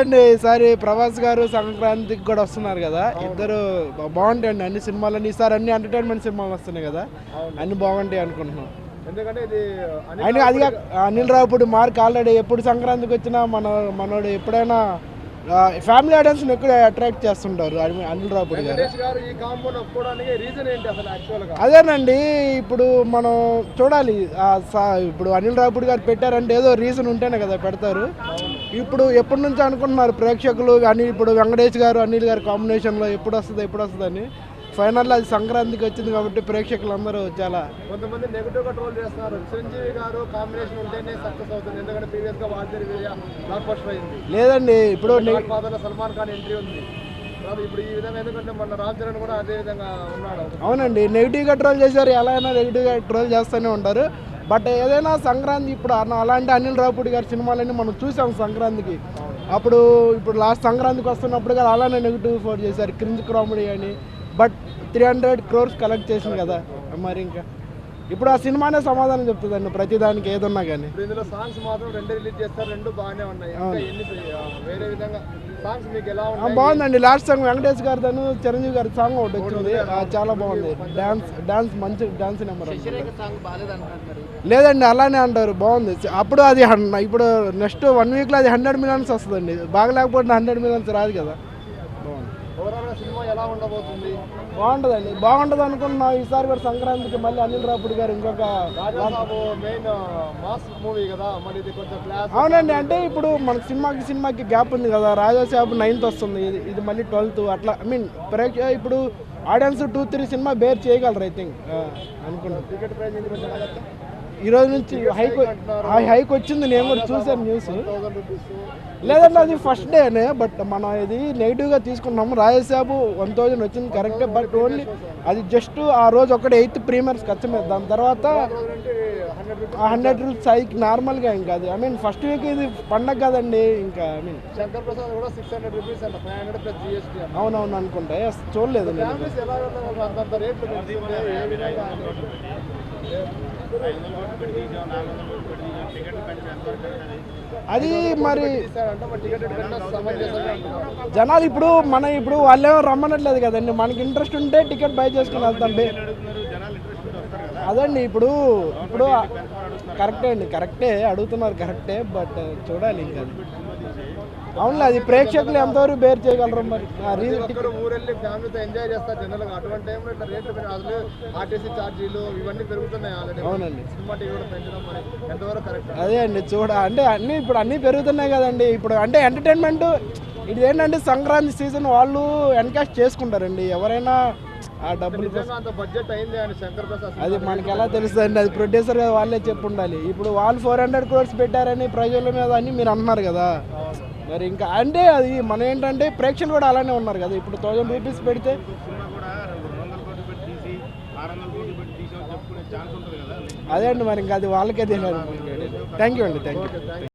లేదండి, ఈసారి ప్రభాస్ గారు సంక్రాంతికి కూడా వస్తున్నారు కదా, ఇద్దరు బాగుంటాయండి అన్ని సినిమాలని. ఈసారి అన్ని ఎంటర్టైన్మెంట్ సినిమాలు వస్తున్నాయి కదా, అన్ని బాగుంటాయి అనుకుంటున్నాం. ఎందుకంటే ఇది ఆయన అది అనిల్ రావుపూడి మార్క్ ఆల్రెడీ ఎప్పుడు సంక్రాంతికి వచ్చినా మనోడు ఎప్పుడైనా ఫ్యామిలీ ఆడియన్స్ని ఎక్కువ అట్రాక్ట్ చేస్తుంటారు అనిల్ రావుపూడి గారు. ఈ కాంబోని ఒప్పుకోవడానికి రీజన్ ఏంటి అసలు యాక్చువల్గా? అదేనండి, ఇప్పుడు మనం చూడాలి. ఇప్పుడు అనిల్ రావుపూడి గారు పెట్టారంటే ఏదో రీజన్ ఉంటేనే కదా పెడతారు. ఇప్పుడు ఎప్పటి నుంచి అనుకుంటున్నారు ప్రేక్షకులు అని, ఇప్పుడు వెంకటేష్ గారు అనిల్ గారు కాంబినేషన్లో ఎప్పుడు వస్తుంది అని. ఫైనల్లో అది సంక్రాంతికి వచ్చింది కాబట్టి ప్రేక్షకులు అందరూ చాలా కొంతమంది నెగిటివ్ గా ట్రోల్ చేస్తున్నారు. చిరంజీవి గారు కాంబినేషన్ ఉంటేనే సక్సెస్ అవుతుంది, ఎందుకంటే ప్రీవియస్ గా వాల్తేరు వీరయ్య బ్లాక్ బస్టర్ అయింది. లేదండి, ఇప్పుడు ఫాదర్ లో సల్మాన్ ఖాన్ ఎంట్రీ ఉంది. ఇప్పుడు ఈ విధంగా ఎందుకంటే మన రామ్ చరణ్ కూడా అదే విధంగా ఉన్నాడు. అవునండి, నెగిటివ్గా ట్రోల్ చేశారు, ఎలా అయినా నెగిటివ్గా ట్రోల్ చేస్తూనే ఉంటారు. బట్ ఏదైనా సంక్రాంతి ఇప్పుడు అలాంటి అనిల్ రావుపూడి గారి సినిమాలన్నీ మనం చూసాం సంక్రాంతికి. ఇప్పుడు లాస్ట్ సంక్రాంతికి వస్తున్నప్పుడు కూడా అలానే నెగిటివ్ ఫోర్ చేశారు, క్రింజ్ కామెడీ అని. బట్ 300 crores కలెక్ట్ చేసింది కదా, మరి ఇంకా ఇప్పుడు ఆ సినిమానే సమాధానం చెప్తుందండి ప్రతిదానికి ఏదన్నా కానీ. ఇందులో సాంగ్స్ మాత్రం 2 రిలీజ్ చేస్తారు, 2 బాగానే ఉన్నాయి. వేరే విధంగా సాంగ్స్ మీకు ఎలా ఉన్నాయి? బాగుందండి. లాస్ట్ సాంగ్ వెంకటేష్ గారితోను చిరంజీవి గారి సాంగ్ ఒకటి వచ్చింది, చాలా బాగుంది. డాన్స్ మంచి డాన్స్ నెంబర్. లేదండి, అలానే అంటారు, బాగుంది. అప్పుడు అది ఇప్పుడు నెక్స్ట్ 1 weekలో అది 100 millions వస్తుందండి. బాగలేకపోతే 100 millions రాదు కదా. బాగుంటుందండి, బాగుంటుంది అనుకుంటున్నా. ఈసారి కూడా సంక్రాంతికి మళ్ళీ అనిల్ రావుపూడి గారు ఇంకొక అవునండి, అంటే ఇప్పుడు మన సినిమాకి గ్యాప్ ఉంది కదా. రాజాసాబు 9th వస్తుంది, ఇది మళ్ళీ 12th అట్లా. ఇప్పుడు ఆడియన్స్ 2-3 సినిమా బేర్ చేయగలరు ఐ థింక్ అనుకుంటున్నాను. టికెట్ ప్రైస్ ఈ రోజు నుంచి హైక్ వచ్చింది, నేను కూడా చూసాను న్యూస్. లేదంటే అది ఫస్ట్ డేనే, బట్ మనం ఇది నెగిటివ్గా తీసుకున్నాము. రాజసాబు 1000 వచ్చింది కరెక్టే, బట్ ఓన్లీ అది జస్ట్ ఆ రోజు ఒకటి 8th ప్రీమియర్స్ ఖర్చు మీద. దాని తర్వాత 100 rupees హైక్ నార్మల్గా. ఇంకా అది ఫస్ట్ వీక్ ఇది పండగ కదండి, ఇంకా శంకర్ ప్రసాద్ కూడా 600 రూపీస్ అంట, 500 ప్లస్ GST. అవునవును అనుకుంటా, చూడలేదు నేను. అది మరి జనాలు ఇప్పుడు వాళ్ళేమో రమ్మనట్లేదు కదండి. మనకి ఇంట్రెస్ట్ ఉంటే టికెట్ బై చేసుకుని వెళ్తాం. అదండి, ఇప్పుడు కరెక్టే అడుగుతున్నారు, కరెక్టే. బట్ చూడాలి ఇంకా. అవునులే, అది ప్రేక్షకులు ఎంతవరకు బేర్ చేయగలరు మరి. ఊరెళ్ళి ఫ్యామిలీతో ఎంజాయ్ చేస్తారు జనరల్గా. అటువంటి టైంలో ఇట్లా రేట్లు అసలు ఆర్టీసీ ఛార్జీలు ఇవన్నీ పెరుగుతున్నాయి ఆల్రెడీ. అవునండి, సినిమా టికెట్ పెంచడం మరి ఎంతవరకు కరెక్ట్? అదే అండి, అంటే ఇప్పుడు అన్నీ పెరుగుతున్నాయి కదండి. ఇప్పుడు అంటే ఎంటర్టైన్మెంట్ ఇది ఏంటంటే సంక్రాంతి సీజన్ వాళ్ళు ఎన్కాష్ చేసుకుంటారండి ఎవరైనా. ఆ డబ్బులు బడ్జెట్ అయింది అని శంకర్ ప్రసాద్ అది మనకి ఎలా తెలుస్తుంది? అది ప్రొడ్యూసర్ వాళ్ళే చెప్పు ఉండాలి. ఇప్పుడు వాళ్ళు 400 crores పెట్టారని ప్రజల మీద అని మీరు అంటున్నారు కదా. మరి ఇంకా అంటే అది మనం ఏంటంటే ప్రేక్షకులు కూడా అలానే ఉన్నారు కదా. ఇప్పుడు 1000 rupees పెడితే అదే అండి, మరి ఇంకా అది వాళ్ళకే తెలియదు. థ్యాంక్ యూ అండి, థ్యాంక్ యూ.